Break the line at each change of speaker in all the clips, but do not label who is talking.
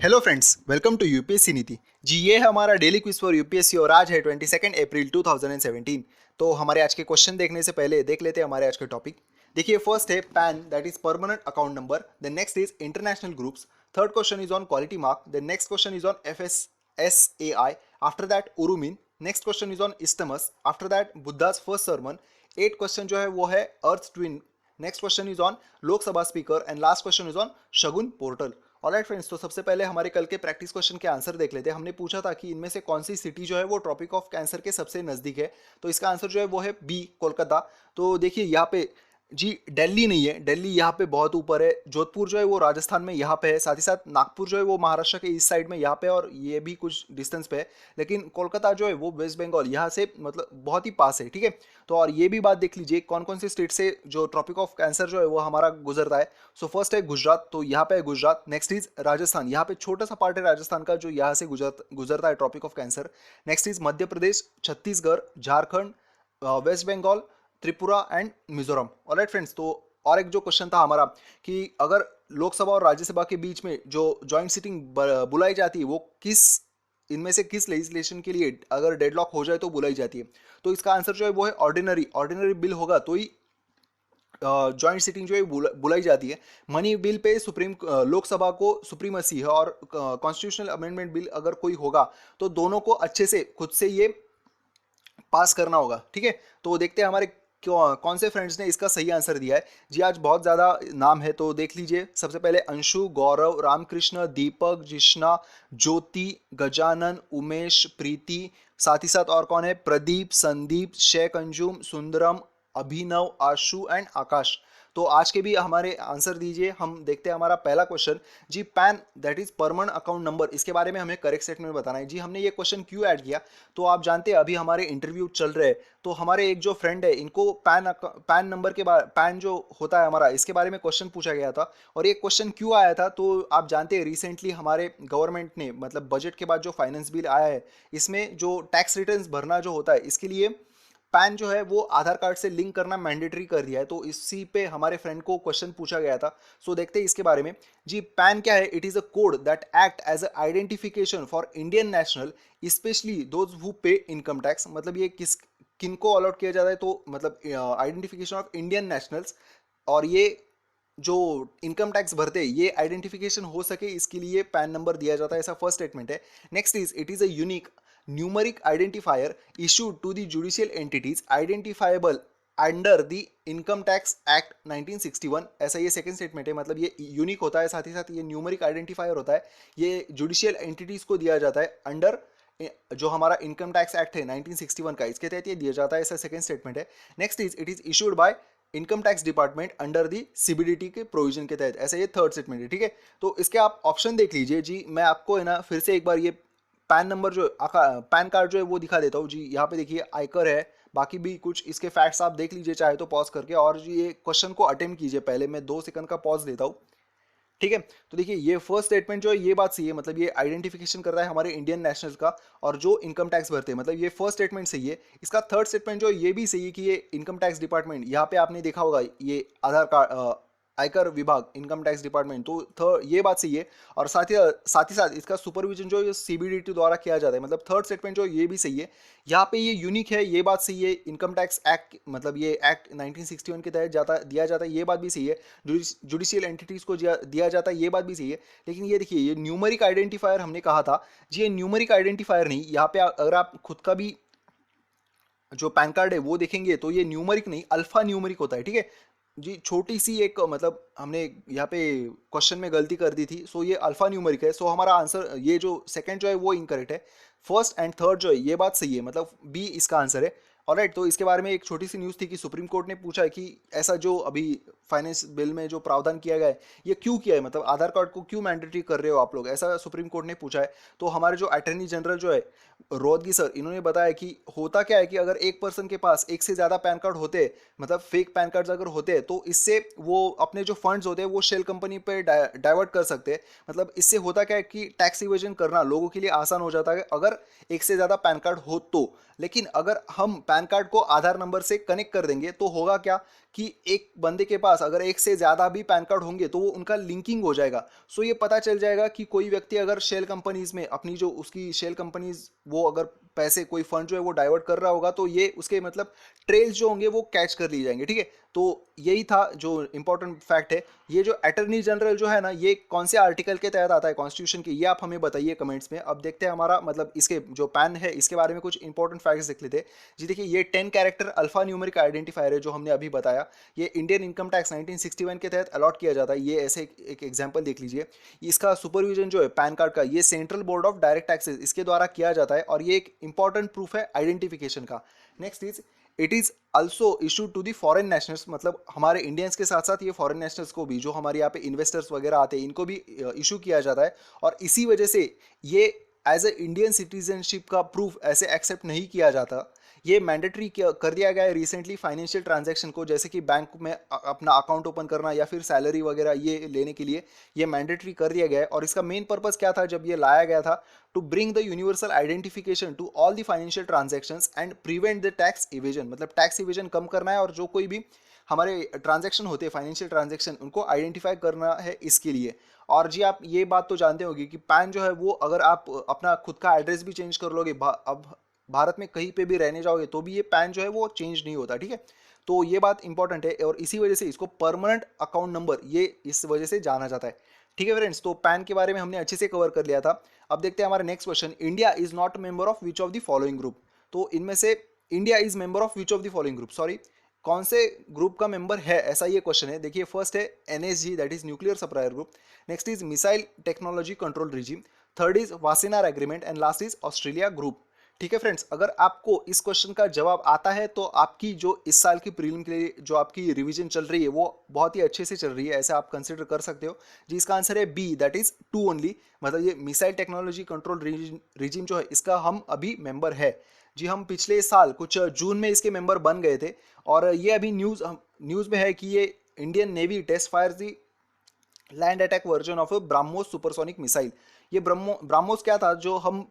Hello friends, welcome to UPSC Niti. जी, ये है हमारा डेली क्विज फॉर यूपीएससी और आज है 22 अप्रैल 2017। तो हमारे आज के क्वेश्चन देखने से पहले देख लेते हैं हमारे आज के टॉपिक। देखिए, फर्स्ट है PAN, that is permanent account number. The next is international groups. Third question is on quality mark. The next question is on FSSAI। After that urumin. Next question is on isthmus. After that Buddha's first sermon. 8 question जो है वो है earth twin. Next question is on Lok Sabha speaker and last question is on Shagun portal. Alright friends, तो सबसे पहले हमारे कल के प्रैक्टिस क्वेश्चन के आंसर देख लेते हैं। हमने पूछा था कि इनमें से कौन सी सिटी जो है वो ट्रॉपिक ऑफ कैंसर के सबसे नजदीक है। तो इसका आंसर जो है वो है बी, कोलकाता। तो देखिए यहाँ पे जी दिल्ली नहीं है, दिल्ली यहाँ पे बहुत ऊपर है। जोधपुर जो है वो राजस्थान में यहाँ पे है, साथ ही साथ नागपुर जो है वो महाराष्ट्र के ईस्ट साइड में यहाँ पे, और ये भी कुछ डिस्टेंस पे है। लेकिन कोलकाता जो है वो वेस्ट बंगाल यहाँ से मतलब बहुत ही पास है, ठीक है। तो और ये भी बात देख लीजिए कौन कौन से स्टेट से जो ट्रॉपिक ऑफ कैंसर जो है वो हमारा गुजरता है। सो फर्स्ट है गुजरात, तो यहाँ पे है गुजरात। नेक्स्ट इज राजस्थान, यहाँ पे छोटा सा पार्ट है राजस्थान का जो यहाँ से गुजरता है tropic of cancer. Next is Madhya Pradesh, Chhattisgarh, Jharkhand, West Bengal, Tripura and Mizoram. Alright friends, तो और एक जो क्वेश्चन था हमारा कि अगर लोकसभा और राज्यसभा के बीच में जो जॉइंट सिटिंग बुलाई जाती है वो किस इनमें से किस लेजिस्लेशन के लिए अगर डेडलॉक हो जाए तो बुलाई जाती है। तो इसका आंसर जो है वो है ऑर्डिनरी। ऑर्डिनरी बिल होगा तो ही जॉइंट सिटिंग जो है बुलाई जाती है। Money bill pay supreme Lok Sabha को सुप्रीमसी है, और कॉन्स्टिट्यूशनल अमेंडमेंट बिल अगर कोई होगा तो दोनों को अच्छे से खुद से ये पास करना होगा, ठीक है। तो देखते हैं हमारे कौन से फ्रेंड्स ने इसका सही आंसर दिया है। जी आज बहुत ज़्यादा नाम है, तो देख लीजिए। सबसे पहले अंशु, गौरव, रामकृष्ण, दीपक, जिष्णा, ज्योति, गजानन, उमेश, प्रीति, साथ ही साथ और कौन है, प्रदीप, संदीप, शेख अंजुम, सुंदरम, अभिनव, आशु एंड आकाश। तो आज के भी हमारे आंसर दीजिए। हम देखते हैं हमारा पहला क्वेश्चन। जी PAN, that is permanent account number, इसके बारे में हमें करेक्ट स्टेटमेंट बताना है। जी हमने ये क्वेश्चन क्यों ऐड किया, तो आप जानते हैं अभी हमारे इंटरव्यू चल रहे हैं। तो हमारे एक जो फ्रेंड है इनको पैन नंबर के बारे, पैन जो होता है हमारा, इसके बारे में क्वेश्चन पूछा गया था। और ये क्वेश्चन क्यों आया था, तो आप जानते हैं रिसेंटली हमारे गवर्नमेंट ने मतलब बजट के बाद जो फाइनेंस बिल आया है इसमें जो टैक्स रिटर्न्स भरना जो होता है इसके लिए पैन जो है वो आधार कार्ड से लिंक करना मैंडेटरी कर दिया है। तो इसी पे हमारे फ्रेंड को क्वेश्चन पूछा गया था। सो देखते हैं इसके बारे में। जी पैन क्या है, it is a code that act as a identification for Indian national, specially those who pay income tax. मतलब ये किनको अलॉट किया जाता है, तो मतलब आइडेंटिफिकेशन ऑफ इंडियन नेशनल्स। और ये जो इनकम टैक्स भरते हैं ये आइडेंटिफिकेशन हो सके इसके लिए पैन नंबर दिया जाता है, ऐसा फर्स्ट स्टेटमेंट है। Next is it is a unique numeric identifier issued to the judicial entities identifiable under the income tax act 1961, ऐसा ये सेकंड स्टेटमेंट है। मतलब ये यूनिक होता है, साथ ही साथ ये न्यूमरिक आइडेंटिफायर होता है। ये जुडिशियल एंटिटीज को दिया जाता है अंडर जो हमारा इनकम टैक्स एक्ट है 1961 का, इसके तहत ये दिया जाता है, ऐसा सेकंड स्टेटमेंट है। Next is it is issued by income tax department under the CBDT के प्रोविजन के तहत, ऐसा ये थर्ड स्टेटमेंट है, ठीक है। तो इसके आप ऑप्शन देख लीजिए। जी मैं आपको है ना फिर से एक बार ये पैन नंबर जो पैन कार्ड जो है वो दिखा देता हूँ। जी यहाँ पे देखिए आयकर है, बाकी भी कुछ इसके फैक्ट्स आप देख लीजिए चाहे तो पॉज करके, और जी ये क्वेश्चन को अटेम्प्ट कीजिए। पहले मैं 2 सेकंड का पॉज देता हूँ, ठीक है। तो देखिए ये फर्स्ट स्टेटमेंट जो है ये बात सही है, मतलब ये आइडेंटिफिकेशन कर रहा है हमारे इंडियन नेशनल्स का और जो इनकम टैक्स भरते हैं, मतलब ये फर्स्ट स्टेटमेंट सही है। इसका थर्ड स्टेटमेंट जो है ये भी सही है कि ये इनकम टैक्स डिपार्टमेंट, यहाँ पे आपने देखा होगा ये आधार कार्ड आयकर विभाग, इनकम टैक्स डिपार्टमेंट, तो थर्ड ये बात सही है। और साथ ही साथ इसका सुपरविजन जो है सीबीडीटी द्वारा किया जाता है, मतलब थर्ड स्टेटमेंट जो ये भी सही है। यहाँ पे ये यूनिक है, ये बात सही है। इनकम टैक्स एक्ट मतलब ये एक्ट 1961 के तहत दिया जाता है, ये बात भी सही है। जुडिशियल एंटिटीज को दिया जाता है, ये बात भी सही है। लेकिन ये देखिए ये न्यूमरिक आइडेंटिफायर हमने कहा था, जी ये न्यूमरिक आइडेंटिफायर नहीं। यहाँ पे अगर आप खुद का भी जो पैन कार्ड है वो देखेंगे तो ये न्यूमरिक नहीं अल्फा न्यूमरिक होता है, ठीक है। जी छोटी सी एक मतलब हमने यहाँ पे क्वेश्चन में गलती कर दी थी। सो ये अल्फा न्यूमरिक है। सो हमारा आंसर ये जो सेकंड जो है वो इनकरेक्ट है। फर्स्ट एंड थर्ड जो है ये बात सही है, मतलब बी इसका आंसर है। ऑलराइट, तो इसके बारे में एक छोटी सी न्यूज़ थी कि सुप्रीम कोर्ट ने पूछा है कि ऐसा जो अभी फाइनेंस बिल में जो प्रावधान किया गया है ये क्यों किया है, मतलब आधार कार्ड को क्यों मैंडेटरी कर रहे हो आप लोग, ऐसा सुप्रीम कोर्ट ने पूछा है। तो हमारे जो अटर्नी जनरल जो है रोहतगी सर, इन्होंने बताया कि होता क्या है कि अगर एक पर्सन के पास एक से ज़्यादा पैन कार्ड होते हैं, मतलब फेक पैन कार्ड्स अगर होते हैं, तो इससे वो अपने जो फंड्स होते हैं वो शेल कंपनी पे डाइवर्ट कर सकते हैं। मतलब इससे होता क्या है कि टैक्स इवेजन करना लोगों के लिए आसान हो जाता है अगर एक से ज़्यादा पैन कार्ड हो तो। लेकिन अगर हम पैन कार्ड को आधार नंबर से कनेक्ट कर देंगे तो होगा क्या कि एक बंदे के पास पास अगर एक से ज़्यादा भी पैन कार्ड होंगे तो वो उनका लिंकिंग हो जाएगा। सो ये पता चल जाएगा कि कोई व्यक्ति अगर शेल कंपनीज में अपनी जो उसकी शेल कंपनीज वो अगर पैसे कोई फंड जो है वो डाइवर्ट कर रहा होगा तो ये उसके मतलब ट्रेल्स जो होंगे वो कैच कर लिए जाएंगे, ठीक है। तो यही था जो इंपॉर्टेंट फैक्ट है। ये जो अटर्नी जनरल जो है ना, ये कौन से आर्टिकल के तहत आता है कॉन्स्टिट्यूशन के, ये आप हमें बताइए कमेंट्स में। अब देखते हैं हमारा मतलब इसके जो पैन है इसके बारे में कुछ इंपॉर्टेंट फैक्ट्स देख लेते हैं जी। देखिए ये 10 कैरेक्टर अल्फा न्यूमेरिक आइडेंटिफायर है जो हमने अभी बताया। ये इंडियन इनकम टैक्स 1961 के तहत अलॉट किया जाता है। ये ऐसे एक एग्जाम्पल देख लीजिए। इसका सुपरविजन जो है पैन कार्ड का ये central board of direct taxes इसके द्वारा किया जाता है और ये एक इंपॉर्टेंट प्रूफ है आइडेंटिफिकेशन का। Next is it is also issued to the foreign nationals, मतलब हमारे इंडियंस के साथ साथ ये फॉरेन नेशनल्स को भी, जो हमारे यहाँ पे इन्वेस्टर्स वगैरह आते हैं, इनको भी इशू किया जाता है। और इसी वजह से ये एज ए इंडियन सिटीजनशिप का प्रूफ ऐसे एक्सेप्ट नहीं किया जाता। ये मैंडेटरी कर दिया गया है रिसेंटली फाइनेंशियल ट्रांजैक्शन को, जैसे कि बैंक में अपना अकाउंट ओपन करना या फिर सैलरी वगैरह ये लेने के लिए ये मैंडेटरी कर दिया गया है। और इसका मेन पर्पस क्या था जब ये लाया गया था, to bring the universal identification to all the financial transactions and prevent the tax evasion, मतलब टैक्स इवेजन कम करना है और जो कोई भी हमारे ट्रांजैक्शन होते हैं फाइनेंशियल ट्रांजैक्शन उनको आइडेंटिफाई करना है इसके लिए। और जी आप ये बात तो जानते होंगे कि पैन जो है वो अगर आप अपना खुद का एड्रेस भी चेंज कर लोगे, अब भारत में कहीं पे भी रहने जाओगे तो भी ये पैन जो है वो चेंज नहीं होता, ठीक है। तो ये बात इंपॉर्टेंट है और इसी वजह से इसको परमानेंट अकाउंट नंबर ये इस वजह से जाना जाता है, ठीक है फ्रेंड्स। तो पैन के बारे में हमने अच्छे से कवर कर लिया था। अब देखते हैं हमारा next question, India is not member of which of the following group. तो इनमें से India is member of which of the following group, sorry कौन से ग्रुप का मेंबर है, ऐसा ये क्वेश्चन है। देखिए फर्स्ट है NSG that is nuclear supplier group, next is missile technology control regime, third is Wassenaar agreement and last is Australia group, ठीक है फ्रेंड्स। अगर आपको इस क्वेश्चन का जवाब आता है तो आपकी जो इस साल की प्रीलिम के लिए जो आपकी रिवीजन चल रही है वो बहुत ही अच्छे से चल रही है, ऐसे आप कंसिडर कर सकते हो जी। इसका आंसर है बी दैट इज 2 ओनली, मतलब ये मिसाइल टेक्नोलॉजी कंट्रोल रिजीम जो है इसका हम अभी मेंबर है जी। हम पिछले साल कुछ जून में इसके मेंबर बन गए थे और ये अभी न्यूज़ में है कि ये Indian navy test fire the land attack version of BrahMos supersonic missile. ये ब्राह्मोस क्या था, जो हम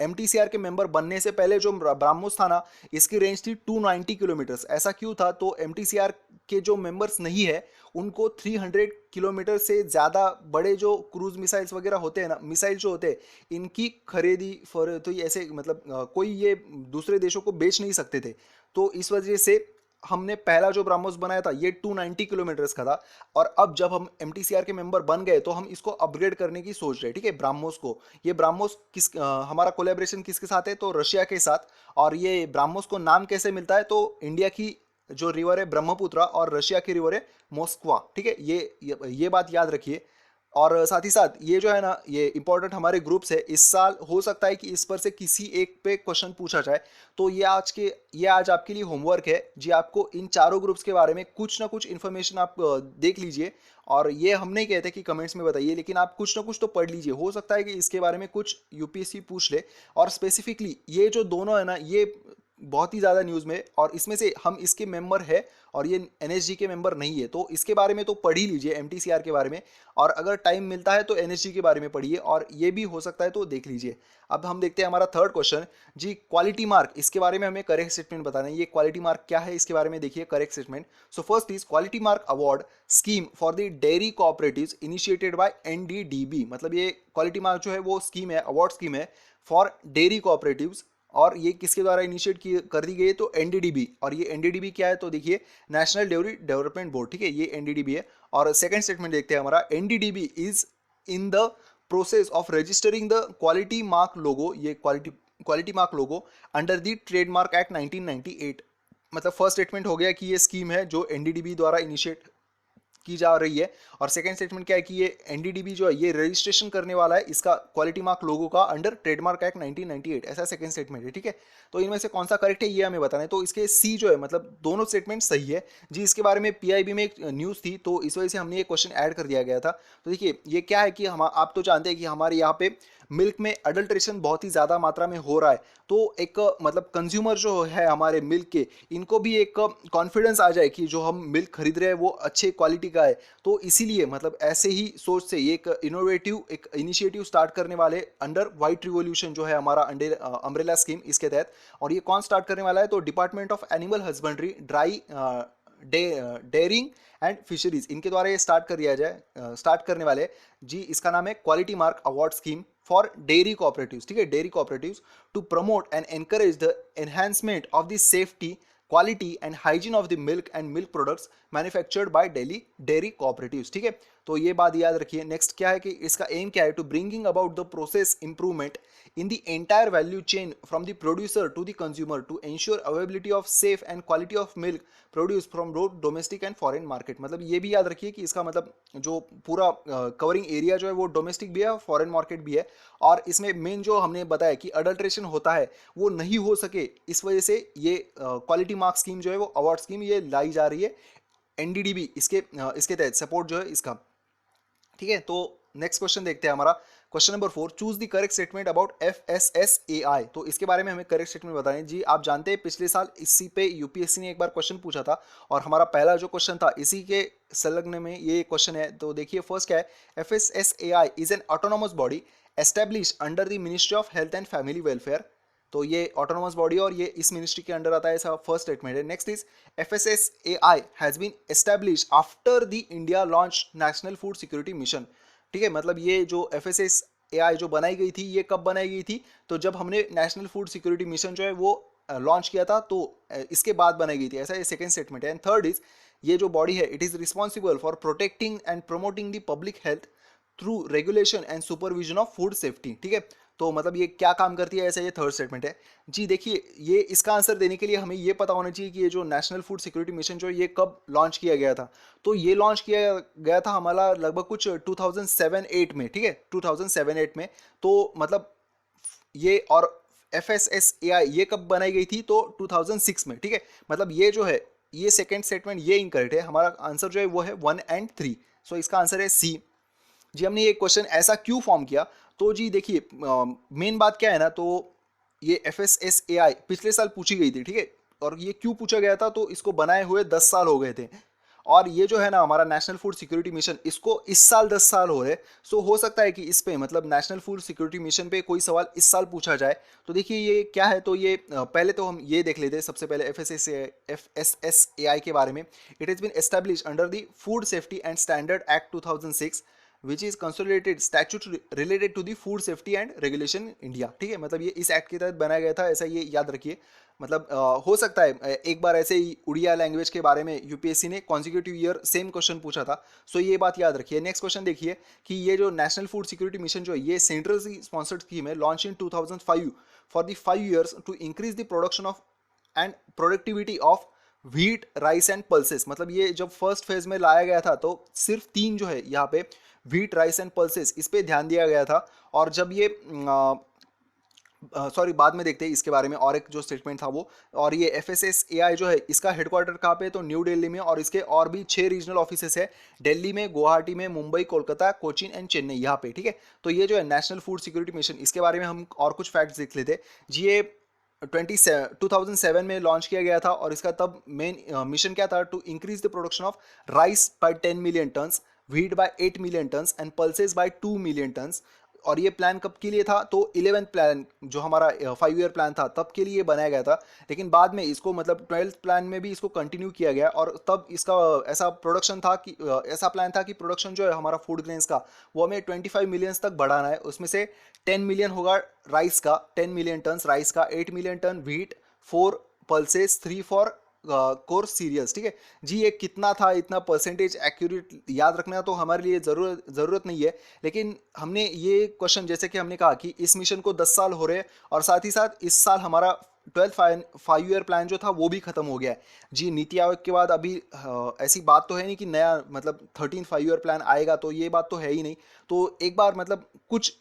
MTCR के मेंबर बनने से पहले जो ब्राह्मोस था ना, इसकी रेंज थी 290 किलोमीटर्स। ऐसा क्यों था, तो MTCR के जो मेंबर्स नहीं है उनको 300 किलोमीटर से ज़्यादा बड़े जो क्रूज मिसाइल्स वगैरह होते हैं ना, मिसाइल जो होते हैं इनकी खरीदी फॉर, तो ये ऐसे मतलब कोई ये दूसरे देशों को बेच नहीं सकते थे। तो इस वजह से हमने पहला जो ब्राह्मोस बनाया था ये 290 किलोमीटर्स का था। और अब जब हम MTCR के मेंबर बन गए तो हम इसको अपग्रेड करने की सोच रहे हैं, ठीक है, ब्राह्मोस को। ये ब्राह्मोस हमारा कोलैबोरेशन किसके साथ है, तो रशिया के साथ। और ये ब्राह्मोस को नाम कैसे मिलता है, तो इंडिया की जो रिवर है ब्रह्मपुत्र और रशिया की रिवर है मोस्कवा, ठीक है। ये बात याद रखिए। और साथ ही साथ ये जो है ना, ये इंपॉर्टेंट हमारे ग्रुप्स है, इस साल हो सकता है कि इस पर से किसी एक पे क्वेश्चन पूछा जाए। तो ये आज आपके लिए होमवर्क है जी। आपको इन चारों ग्रुप्स के बारे में कुछ ना कुछ इन्फॉर्मेशन आप देख लीजिए। और ये हम नहीं कहते कि कमेंट्स में बताइए, लेकिन आप कुछ ना कुछ तो पढ़ लीजिए। हो सकता है कि इसके बारे में कुछ यूपीएससी पूछ ले। और स्पेसिफिकली ये जो दोनों है ना, ये बहुत ही ज़्यादा न्यूज़ में, और इसमें से हम इसके मेंबर है और ये एनएसजी के मेंबर नहीं है। तो इसके बारे में तो पढ़ ही लीजिए, एमटीसीआर के बारे में। और अगर टाइम मिलता है तो एनएसजी के बारे में पढ़िए, और ये भी हो सकता है तो देख लीजिए। अब हम देखते हैं हमारा थर्ड क्वेश्चन जी, क्वालिटी मार्क, इसके बारे में हमें करेक्ट स्टेटमेंट बताना है। ये क्वालिटी मार्क क्या है, इसके बारे में देखिए correct statement. So first is quality mark award scheme for the dairy cooperatives initiated by NDDB. मतलब ये क्वालिटी मार्क जो है वो स्कीम है, अवार्ड स्कीम है फॉर डेयरी कोऑपरेटिव्स। और ये किसके द्वारा इनिशिएट कर दी गई है, तो एनडीडीबी। और ये एनडीडीबी क्या है, तो देखिए नेशनल डेयरी डेवलपमेंट बोर्ड, ठीक है, ये एनडीडीबी है। और सेकंड स्टेटमेंट देखते हैं हमारा, NDDB is in the process of registering the quality mark logo, ये quality mark logo under the trademark act 1998। मतलब फर्स्ट स्टेटमेंट हो गया कि ये स्कीम है जो एनडीडीबी द्वारा इनिशिएट की जा रही है। और सेकंड स्टेटमेंट क्या है कि ये एनडीडीबी जो है ये रजिस्ट्रेशन करने वाला है इसका क्वालिटी मार्क लोगो का अंडर ट्रेडमार्क एक्ट 1998, ऐसा सेकंड स्टेटमेंट है, ठीक है। तो इनमें से कौन सा करेक्ट है ये हमें बताना है। तो इसके सी जो है, मतलब दोनों स्टेटमेंट सही है जी। इसके बारे में पीआईबी में एक न्यूज़ थी तो इस वजह से हमने ये क्वेश्चन ऐड कर दिया गया था। तो देखिए ये क्या है कि हम, आप तो जानते हैं कि हमारे यहाँ पे मिल्क में अडल्ट्रेशन बहुत ही ज़्यादा मात्रा में हो रहा है। तो एक मतलब कंज्यूमर जो है हमारे मिल्क के, इनको भी एक कॉन्फिडेंस आ जाए कि जो हम मिल्क खरीद रहे हैं वो अच्छे क्वालिटी का है। तो इसीलिए मतलब ऐसे ही सोच से ये एक इनोवेटिव एक इनिशिएटिव स्टार्ट करने वाले अंडर वाइट रिवोल्यूशन जो है हमारा अंडर अम्ब्रेला स्कीम, इसके तहत। और ये कौन स्टार्ट करने वाला है, तो department of animal husbandry dairying and fisheries, इनके द्वारा ये स्टार्ट करने वाले जी। इसका नाम है quality mark award scheme for dairy cooperatives, ठीक है, dairy cooperatives to promote and encourage the enhancement of the safety, quality and hygiene of the milk and milk products manufactured by daily dairy cooperatives, ठीक है। तो ये बात याद रखिए। Next क्या है कि इसका एम क्या है, to bringing about the process improvement in the entire value chain from the producer to the consumer to ensure availability of safe and quality of milk produced from both domestic and foreign market। मतलब ये भी याद रखिए कि इसका मतलब जो पूरा कवरिंग एरिया जो है वो डोमेस्टिक भी है और फॉरेन मार्केट भी है, और इसमें मेन जो हमने बताया कि अडल्ट्रेशन होता है वो नहीं हो सके, इस वजह से ये क्वालिटी मार्क स्कीम जो है वो अवार्ड स्कीम ये लाई जा रही है, एनडीडीबी इसके तहत सपोर्ट जो है इसका, ठीक है। तो नेक्स्ट क्वेश्चन देखते हैं हमारा question number 4, choose the correct statement about FSSAI। तो इसके बारे में हमें करेक्ट स्टेटमेंट बताएं जी। आप जानते हैं पिछले साल इसी पे यूपीएससी ने एक बार क्वेश्चन पूछा था, और हमारा पहला जो क्वेश्चन था इसी के संलग्न में ये क्वेश्चन है। तो देखिए फर्स्ट क्या है, FSSAI is an autonomous body establish under the ministry of health and family welfare. तो ये ऑटोनोमस बॉडी और ये इस मिनिस्ट्री के अंडर आता है, ऐसा फर्स्ट स्टेटमेंट है। Next is FSSAI has been establish after the India launch national food security mission, ठीक है। मतलब ये जो FSSAI जो बनाई गई थी ये कब बनाई गई थी, तो जब हमने नेशनल फूड सिक्योरिटी मिशन जो है वो लॉन्च किया था, तो इसके बाद बनाई गई थी, ऐसा ये सेकंड स्टेटमेंट है। एंड थर्ड इज, ये जो बॉडी है it is responsible for protecting and promoting the public health through regulation and supervision of food safety, ठीक है। तो मतलब ये क्या काम करती है, ऐसा ये थर्ड स्टेटमेंट है जी। देखिए ये इसका आंसर देने के लिए हमें ये पता होना चाहिए कि ये जो नेशनल फूड सिक्योरिटी मिशन जो ये कब लॉन्च किया गया था। तो ये लॉन्च किया गया था हमारा लगभग कुछ 2007-8 में, ठीक है, 2007-8 में। तो मतलब ये और FSSAI ये कब बनाई गई थी, तो 2006 में, ठीक है। मतलब ये जो है ये सेकेंड स्टेटमेंट ये इनकरेक्ट है, हमारा आंसर जो है वो है 1 और 3। सो इसका आंसर है सी जी। हमने ये क्वेश्चन ऐसा क्यों फॉर्म किया, तो जी देखिए मेन बात क्या है ना, तो ये FSSAI पिछले साल पूछी गई थी, ठीक है। और ये क्यों पूछा गया था, तो इसको बनाए हुए 10 साल हो गए थे, और ये जो है ना हमारा नेशनल फूड सिक्योरिटी मिशन, इसको इस साल 10 साल हो रहे। सो हो सकता है कि इस पे मतलब नेशनल फूड सिक्योरिटी मिशन पे कोई सवाल इस साल पूछा जाए। तो देखिए ये क्या है, तो ये पहले तो हम ये देख लेते हैं सबसे पहले FSSAI के बारे में। It has been establish under the food safety and standard act 2006 which is consolidated statute related to the food safety and regulation India, ठीक है। मतलब ये इस एक्ट के तहत बनाया गया था, ऐसा ये याद रखिए। मतलब हो सकता है एक बार ऐसे ही उड़िया लैंग्वेज के बारे में यूपीएससी ने कॉन्जिक्यूटिव ईयर सेम क्वेश्चन पूछा था। सो ये बात याद रखिए। नेक्स्ट क्वेश्चन देखिए कि ये जो नेशनल फूड सिक्योरिटी मिशन जो है ये सेंट्रल स्पॉन्सर्ड स्कीम है, launch in 2005 for the 5 years to increase the production of and productivity of wheat, rice and pulses. मतलब ये जब फर्स्ट फेज में लाया गया था तो सिर्फ 3 जो है यहाँ पे व्हीट, राइस एंड पल्सेस, इस पे ध्यान दिया गया था। और जब ये सॉरी बाद में देखते हैं इसके बारे में, और एक जो स्टेटमेंट था वो। और ये FSSAI जो है इसका हेडक्वार्टर कहाँ पे है, तो न्यू दिल्ली में, और इसके और भी 6 रीजनल ऑफिसेस है, दिल्ली में, गुवाहाटी में, मुंबई, कोलकाता, कोचीन एंड चेन्नई, यहाँ पे, ठीक है। तो ये जो है नेशनल फूड सिक्योरिटी मिशन, इसके बारे में हम और कुछ फैक्ट्स देख लेते जी। ये 2007 में लॉन्च किया गया था, और इसका तब मेन मिशन क्या था, to increase the production of rice by 10 million tons, wheat by 8 million tons and pulses by 2 million tons। और ये प्लान कब के लिए था, तो 11th प्लान जो हमारा 5 year प्लान था तब के लिए बनाया गया था। लेकिन बाद में इसको मतलब 12th प्लान में भी इसको कंटिन्यू किया गया, और तब इसका ऐसा प्रोडक्शन था कि ऐसा प्लान था कि प्रोडक्शन जो है हमारा फूड ग्रेन्स का वो हमें 25 million तक बढ़ाना है। उसमें से 10 million होगा राइस का, 10 million tons राइस का, 8 million ton wheat, 4 pulses, 3 for coarse cereals, ठीक है जी। ये कितना था, इतना परसेंटेज एक्यूरेट याद रखना तो हमारे लिए ज़रूरत नहीं है। लेकिन हमने ये क्वेश्चन, जैसे कि हमने कहा कि इस मिशन को 10 साल हो रहे हैं, और साथ ही साथ इस साल हमारा 12th 5 year प्लान जो था वो भी खत्म हो गया है जी। नीति आयोग के बाद अभी ऐसी बात तो है नहीं कि नया मतलब 13th 5 year प्लान आएगा, तो ये बात तो है ही नहीं। तो एक बार मतलब कुछ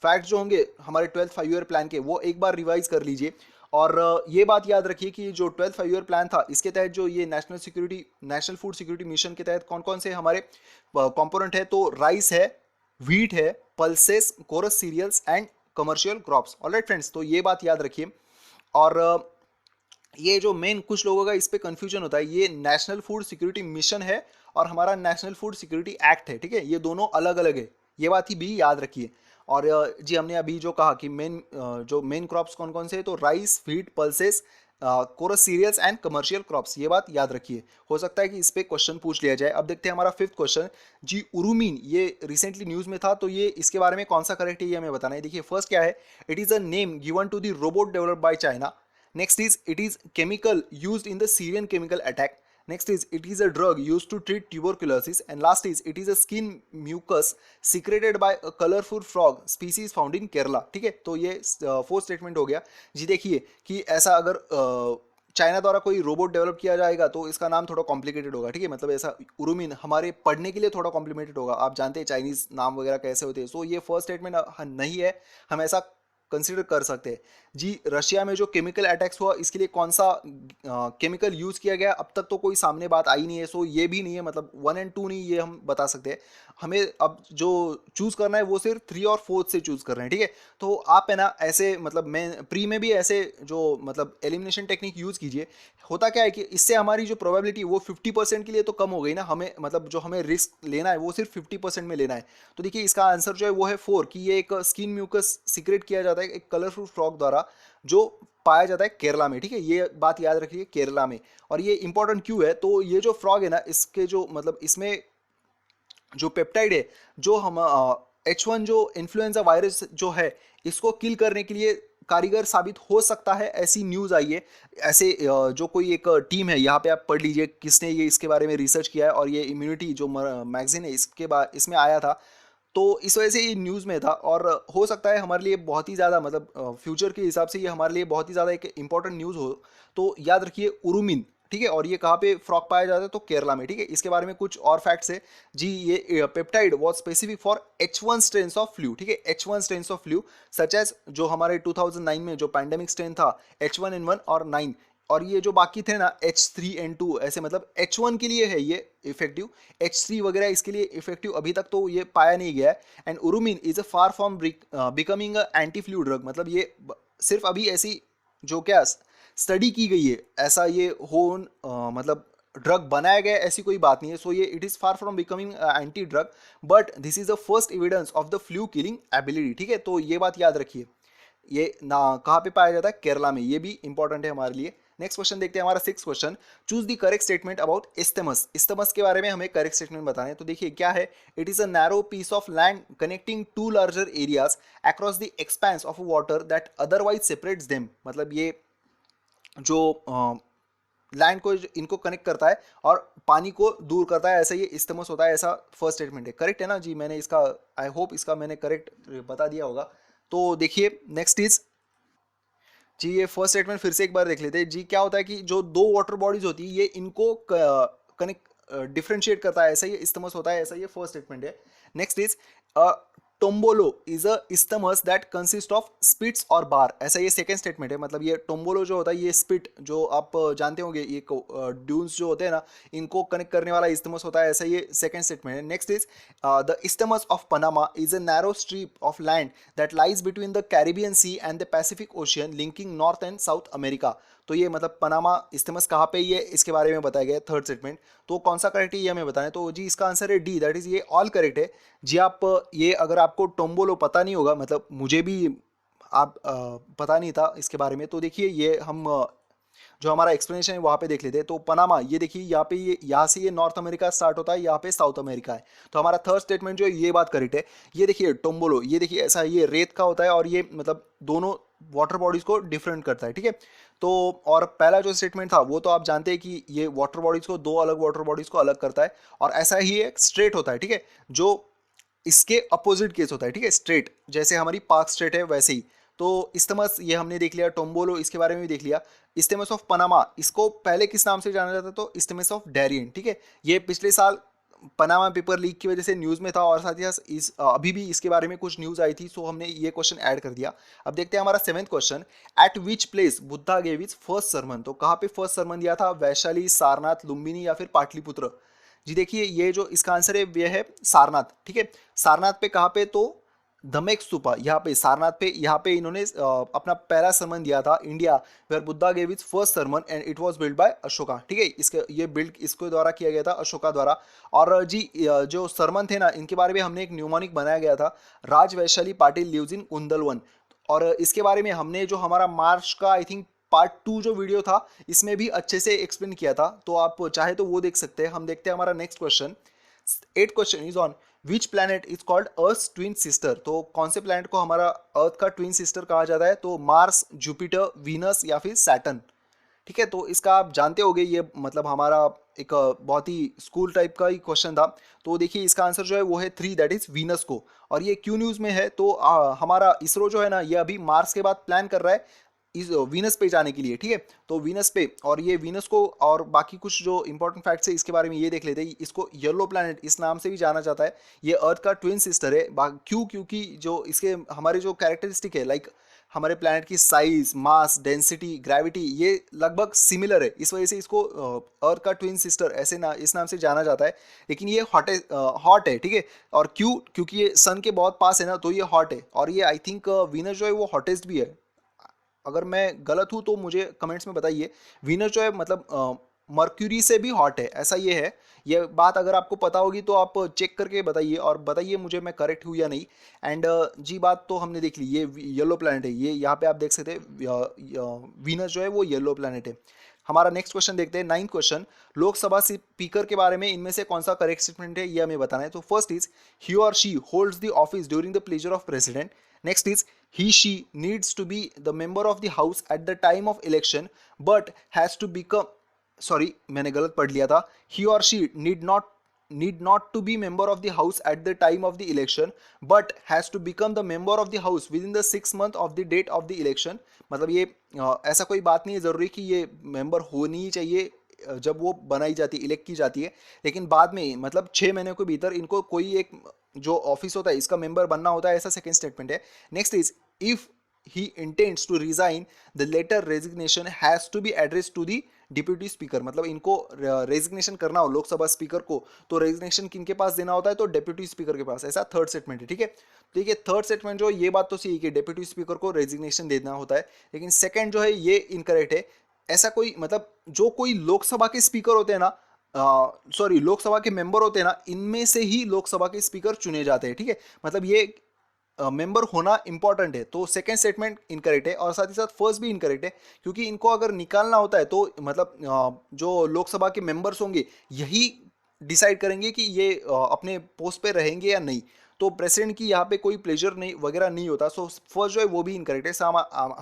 फैक्ट्स जो होंगे हमारे 12th 5 year प्लान के, वो एक बार रिवाइज कर लीजिए। और ये बात याद रखिए कि जो 12th 5 year प्लान था, इसके तहत जो ये नेशनल फूड सिक्योरिटी मिशन के तहत कौन कौन से हमारे कंपोनेंट है, तो राइस है, व्हीट है, pulses, coarse cereals and commercial crops. Alright friends, तो ये बात याद रखिए। और ये जो मेन कुछ लोगों का इस पे कंफ्यूजन होता है, ये नेशनल फूड सिक्योरिटी मिशन है और हमारा नेशनल फूड सिक्योरिटी एक्ट है, ठीक है। ये दोनों अलग अलग है, ये बात ही भी याद रखिए। और जी हमने अभी जो कहा कि जो मेन क्रॉप्स कौन कौन से हैं, तो rice, wheat, pulses coarse cereals and commercial crops, ये बात याद रखिए, हो सकता है कि इस पे क्वेश्चन पूछ लिया जाए। अब देखते हैं हमारा फिफ्थ क्वेश्चन जी, उरुमीन ये रिसेंटली न्यूज में था, तो ये इसके बारे में कौन सा करेक्ट है ये हमें बताना है। देखिए फर्स्ट क्या है, it is a name given to the robot developed by China. Next is it is chemical used in the Syrian chemical attack. Next is it is a drug used to treat tuberculosis, and last is it is a skin mucus secreted by a colorful frog species found in Kerala। ठीक है, तो ये fourth statement हो गया जी। देखिए कि ऐसा अगर चाइना द्वारा कोई रोबोट डेवलप किया जाएगा तो इसका नाम थोड़ा कॉम्प्लिकेटेड होगा। ठीक है, मतलब ऐसा उरुमिन हमारे पढ़ने के लिए थोड़ा कॉम्प्लिकेटेड होगा, आप जानते हैं चाइनीज नाम वगैरह कैसे होते हैं। सो ये फर्स्ट स्टेटमेंट नहीं है, हम ऐसा कंसिडर कर सकते हैं जी। रशिया में जो केमिकल अटैक्स हुआ इसके लिए कौन सा केमिकल यूज किया गया, अब तक तो कोई सामने बात आई नहीं है। सो ये भी नहीं है, मतलब 1 और 2 नहीं, ये हम बता सकते हैं। हमें अब जो चूज करना है वो सिर्फ 3 और 4 से चूज कर रहे हैं। ठीक है, तो आप है ना ऐसे मतलब मैं प्री में भी ऐसे जो मतलब एलिमिनेशन टेक्निक यूज कीजिए। होता क्या है कि इससे हमारी जो प्रोबेबिलिटी वो 50% के लिए तो कम हो गई ना, हमें मतलब जो हमें रिस्क लेना है वो सिर्फ 50% में लेना है। तो देखिए इसका आंसर जो है वो है 4, कि ये एक स्किन म्यूकस सीक्रेट किया जाता है एक कलरफुल फ्रॉग द्वारा, जो पाया जाता है केरला में। ठीक है, ये बात याद रखिए, केरला में। और ये इंपॉर्टेंट क्यों है, तो ये जो फ्रॉग है ना, इसके जो मतलब इसमें जो पेप्टाइड है, जो हम H1 जो इन्फ्लुएंजा वायरस जो है इसको किल करने के लिए कारीगर साबित हो सकता है, ऐसी न्यूज़ आई है। ऐसे जो कोई एक टीम है, यहाँ पे आप पढ़ लीजिए किसने ये इसके बारे में रिसर्च किया है, और ये इम्यूनिटी जो मैगजीन है इसके बाद इसमें आया था, तो इस वजह से ये न्यूज़ में था। और हो सकता है हमारे लिए बहुत ही ज़्यादा मतलब फ्यूचर के हिसाब से ये हमारे लिए बहुत ही ज़्यादा एक इंपॉर्टेंट न्यूज़ हो। तो याद रखिए उरुमिन। ठीक है, और ये कहाँ पे फ्रॉग पाया जाता है, तो केरला में। ठीक है, इसके बारे में कुछ और फैक्ट्स है जी। ये peptide was specific for H1 strains of flu. ठीक है, H1 strains of flu such as जो हमारे 2009 में जो पैंडेमिक स्ट्रेन था H1N1 और 9, और ये जो बाकी थे ना H3N2, ऐसे मतलब H1 के लिए है ये इफेक्टिव, H3 वगैरह इसके लिए इफेक्टिव अभी तक तो ये पाया नहीं गया है। And urumin is a far from becoming a anti flu drug, मतलब ये सिर्फ अभी ऐसी जो क्या स्टडी की गई है, ऐसा ये हो मतलब ड्रग बनाया गया ऐसी कोई बात नहीं है। सो ये it is far from becoming anti drug, but this is the first evidence of the flu killing ability. ठीक है, तो ये बात याद रखिए। ये ना कहाँ पे पाया जाता है, केरला में, ये भी इंपॉर्टेंट है हमारे लिए। नेक्स्ट क्वेश्चन देखते हैं, हमारा six question, choose the correct statement about isthmus. Isthmus के बारे में हमें करेक्ट स्टेटमेंट बताना है। तो देखिए क्या है, it is a narrow piece of land connecting to larger areas across the expanse of water that otherwise separates them, मतलब ये जो लैंड को इनको कनेक्ट करता है और पानी को दूर करता है, ऐसा ये इस्तेमस होता है, ऐसा फर्स्ट स्टेटमेंट है। करेक्ट है ना जी, मैंने इसका आई होप इसका मैंने करेक्ट बता दिया होगा। तो देखिए नेक्स्ट इज जी, ये फर्स्ट स्टेटमेंट फिर से एक बार देख लेते हैं जी। क्या होता है कि जो दो वाटर बॉडीज होती है ये इनको कनेक्ट डिफ्रेंशिएट करता है, ऐसा ये इस्तेमस होता है, ऐसा ये फर्स्ट स्टेटमेंट है। Next is tombolo is a isthmus that consist of spits और बार, ऐसा ये सेकंड स्टेटमेंट है। मतलब ये टोम्बोलो जो होता है, ये स्पिट जो आप जानते होंगे, ये ड्यून्स जो होते हैं ना, इनको कनेक्ट करने वाला इस्तेमस होता है, ऐसा ये सेकंड स्टेटमेंट है। Next is the isthmus of Panama is a narrow strip of land that lies between the Caribbean sea and the Pacific ocean linking north and south America. तो ये मतलब पनामा इस्तेमस कहाँ पे, ये इसके बारे में बताया गया है थर्ड स्टेटमेंट। तो कौन सा करेक्ट है ये हमें बताना है। तो जी इसका आंसर है डी, दैट इज ये ऑल करेक्ट है जी। आप ये अगर आपको टोम्बोलो पता नहीं होगा, मतलब मुझे भी आप पता नहीं था इसके बारे में, तो देखिए ये हम जो हमारा एक्सप्लेनेशन है वहाँ पे देख लेते हैं। तो पनामा, ये देखिए यहाँ पे, ये यहाँ से ये नॉर्थ अमेरिका स्टार्ट होता है, यहाँ पे साउथ अमेरिका है। तो हमारा थर्ड स्टेटमेंट जो है ये बात करेक्ट है। ये देखिए टोम्बोलो, ये देखिए ऐसा ये रेत का होता है, और ये मतलब दोनों वाटर बॉडीज को डिफरेंट करता है। ठीक है, तो और पहला जो स्टेटमेंट था वो तो आप जानते हैं कि ये वाटर बॉडीज को, दो अलग वाटर बॉडीज को अलग करता है, और ऐसा ही एक स्ट्रेट होता है। ठीक है, जो इसके अपोजिट केस होता है। ठीक है, स्ट्रेट जैसे हमारी पार्क स्ट्रेट है वैसे ही। तो इस्तेमस ये हमने देख लिया, टोम्बोलो इसके बारे में भी देख लिया। इस्तेमस ऑफ पनामा, इसको पहले किस नाम से जाना जाता है, तो इस्तेमस ऑफ डैरियन। ठीक है, ये पिछले साल पनामा पेपर लीक की वजह से न्यूज़ में था, और साथ ही साथ अभी भी इसके बारे में कुछ न्यूज़ आई थी, सो हमने ये क्वेश्चन ऐड कर दिया। अब देखते हैं हमारा seventh question, eight which place Buddha gave his first sermon. तो कहाँ पे फर्स्ट सरमन दिया था, वैशाली, सारनाथ, लुम्बिनी या फिर पाटलिपुत्र। जी देखिए ये जो इसका आंसर है ये है सारनाथ। ठीक है, सारनाथ पे कहाँ पे, तो धमेक स्तूपा, यहाँ पे सारनाथ पे, यहाँ पे इन्होंने अपना पहला सरमन दिया था India, where Buddha gave is first sermon and it was build by Ashoka. ठीक है, इसके ये बिल्ड इसके द्वारा किया गया था, अशोका द्वारा। और जी जो सरमन थे ना, इनके बारे में हमने एक न्यूमोनिक बनाया गया था, राज वैशाली पाटिल लिव्स इन कुंदलवन। और इसके बारे में हमने जो हमारा मार्च का आई थिंक पार्ट 2 जो वीडियो था इसमें भी अच्छे से एक्सप्लेन किया था, तो आप चाहे तो वो देख सकते हैं। हम देखते हैं हमारा next question. 8 question is on which planet is called earth twin sister. तो कौन से प्लैनेट को हमारा अर्थ का ट्विन सिस्टर कहा जाता है? तो मार्स, जुपिटर, वीनस या फिर सैटर्न। ठीक है, तो इसका आप जानते होंगे, ये मतलब हमारा एक बहुत ही स्कूल टाइप का ही क्वेश्चन था। तो देखिए इसका आंसर जो है वो है 3, दैट इज वीनस को। और ये क्यों न्यूज़ में है? तो हमारा इसरो जो है ना, ये अभी मार्स के बाद प्लान कर रहा है इस वीनस पे जाने के लिए। ठीक है, तो वीनस पे, और ये वीनस को और बाकी कुछ जो इंपॉर्टेंट फैक्ट्स है इसके बारे में ये देख लेते हैं। इसको येलो प्लैनेट इस नाम से भी जाना जाता है। ये अर्थ का ट्विन सिस्टर है। क्यों? क्योंकि जो इसके हमारे जो कैरेक्टरिस्टिक है, लाइक हमारे प्लैनेट की साइज, मास, डेंसिटी, ग्रेविटी, ये लगभग सिमिलर है। इस वजह से इसको अर्थ का ट्विन सिस्टर ऐसे इस नाम से जाना जाता है। लेकिन ये हॉट है। ठीक है, और क्यों? क्योंकि ये सन के बहुत पास है ना, तो ये हॉट है। और ये आई थिंक वीनस जो है वो हॉटेस्ट भी है। अगर मैं गलत हूँ तो मुझे कमेंट्स में बताइए। वीनस जो है मतलब मर्क्यूरी से भी हॉट है, ऐसा ये है। ये बात अगर आपको पता होगी तो आप चेक करके बताइए और बताइए मुझे मैं करेक्ट हूँ या नहीं। एंड जी बात तो हमने देख ली, ये येलो प्लैनेट है। ये यहाँ पे आप देख सकते हैं वीनस जो है वो येलो प्लैनेट है। हमारा नेक्स्ट क्वेश्चन देखते हैं, 9th क्वेश्चन। लोकसभा स्पीकर के बारे में इनमें से कौन सा करेक्ट स्टेटमेंट है ये हमें बताना है। तो फर्स्ट इज ही और she holds the office during the pleasure of president. Next is he she needs to be the member of the house at the time of election but has to become, sorry मैंने गलत पढ़ लिया था। he or she need not to be member of the house at the time of the election but has to become the member of the house within the 6 month of the date of the election। मतलब ये ऐसा कोई बात नहीं है ज़रूरी कि ये मेंबर होनी ही चाहिए जब वो बनाई जाती है, इलेक्ट की जाती है। लेकिन बाद में मतलब 6 महीने के भीतर इनको कोई एक जो ऑफिस होता है इसका मेंबर बनना होता है, ऐसा सेकंड स्टेटमेंट है। Next is if he intends to resign the letter resignation has to be addressed to the deputy speaker. मतलब इनको रेजिग्नेशन करना हो लोकसभा स्पीकर को, तो रेजिग्नेशन किनके पास देना होता है? तो डेप्यूटी स्पीकर के पास। ऐसा थर्ड स्टेटमेंट है। ठीक है, तो ये थर्ड स्टेटमेंट जो ये बात तो सही है कि डेप्यूटी स्पीकर को रेजिग्नेशन देना होता है, लेकिन सेकंड जो है ये इनकरेक्ट है। ऐसा कोई मतलब जो कोई लोकसभा के स्पीकर होते हैं ना, सॉरी लोकसभा के मेंबर होते हैं ना, इनमें से ही लोकसभा के स्पीकर चुने जाते हैं। ठीक है, मतलब ये मेंबर होना इंपॉर्टेंट है। तो सेकंड स्टेटमेंट इनकरेक्ट है और साथ ही साथ फर्स्ट भी इनकरेक्ट है, क्योंकि इनको अगर निकालना होता है तो मतलब जो लोकसभा के मेंबर्स होंगे यही डिसाइड करेंगे कि ये अपने पोस्ट पे रहेंगे या नहीं। तो प्रेसिडेंट की यहाँ पे कोई प्लेजर नहीं वगैरह नहीं होता। सो फर्स्ट जो है वो भी इनकरेक्ट है।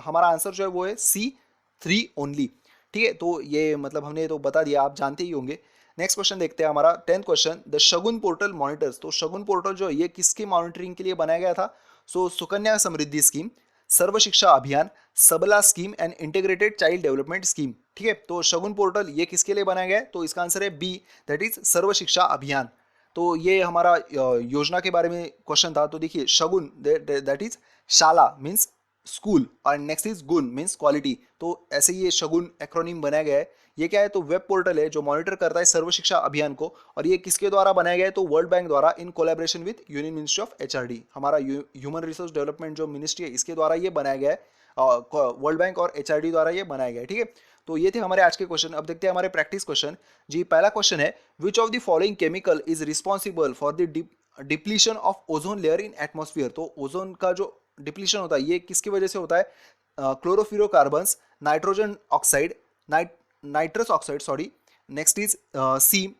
हमारा आंसर जो है वो है C3 ओनली। ठीक है, तो ये मतलब हमने तो बता दिया, आप जानते ही होंगे। नेक्स्ट क्वेश्चन देखते हैं हमारा 10th question. The Shagun portal monitors. तो शगुन पोर्टल जो है ये किसकी मॉनिटरिंग के लिए बनाया गया था? सो सुकन्या समृद्धि स्कीम, सर्व शिक्षा अभियान, सबला scheme and integrated child development scheme. ठीक है, तो शगुन पोर्टल ये किसके लिए बनाया गया है? तो इसका आंसर है बी, दैट इज सर्व शिक्षा अभियान। तो ये हमारा योजना के बारे में क्वेश्चन था। तो देखिए शगुन दैट इज शाला मीन्स स्कूल, और नेक्स्ट इज गुण मीन्स क्वालिटी। तो ऐसे ही ये शगुन एक्रोनिम बनाया गया है। ये क्या है? तो वेब पोर्टल है जो मॉनिटर करता है सर्व शिक्षा अभियान को, और ये किसके द्वारा बनाया गया है? तो वर्ल्ड बैंक द्वारा in collaboration with union ministry of HRD। हमारा ह्यूमन रिसोर्स डेवलपमेंट जो मिनिस्ट्री है इसके द्वारा ये बनाया गया है, वर्ल्ड बैंक और HRD द्वारा ये बनाया गया है। ठीक है, तो ये थे हमारे आज के क्वेश्चन। अब देखते हैं हमारे प्रैक्टिस क्वेश्चन। जी पहला क्वेश्चन है, which of the following chemical is responsible for the depletion of ozone layer in atmosphere. तो ओजोन का जो डिप्लीशन होता है ये किसकी वजह से होता है? Chlorofluorocarbons, nitrogen oxide, nitrous oxide sorry, next is C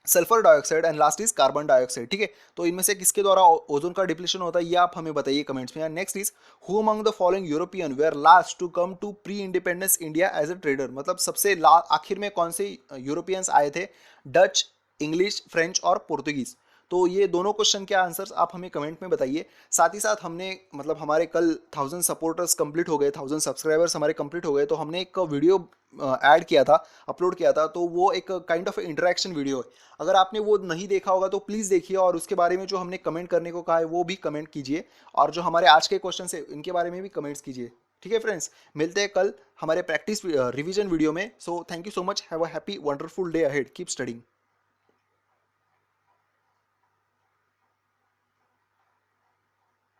sulphur dioxide and last is carbon dioxide. ठीक है, तो इनमें से किसके द्वारा ओजोन का डिप्लीशन होता है ये आप हमें बताइए कमेंट्स में। Next is who among the following European were last to come to pre independence India as a trader. मतलब सबसे आखिर में कौन से यूरोपियंस आए थे? डच, इंग्लिश, फ्रेंच और पोर्तुगीज। तो ये दोनों क्वेश्चन के आंसर्स आप हमें कमेंट में बताइए। साथ ही साथ हमने मतलब हमारे कल 1000 सपोर्टर्स कंप्लीट हो गए, 1000 सब्सक्राइबर्स हमारे कंप्लीट हो गए, तो हमने एक वीडियो ऐड किया था, अपलोड किया था। तो वो एक काइंड ऑफ इंटरेक्शन वीडियो है। अगर आपने वो नहीं देखा होगा तो प्लीज़ देखिए, और उसके बारे में जो हमने कमेंट करने को कहा है वो भी कमेंट कीजिए, और जो हमारे आज के क्वेश्चन है इनके बारे में भी कमेंट्स कीजिए। ठीक है फ्रेंड्स, मिलते हैं कल हमारे प्रैक्टिस रिवीजन वीडियो में। So thank you so much, have a happy wonderful day ahead, keep studying.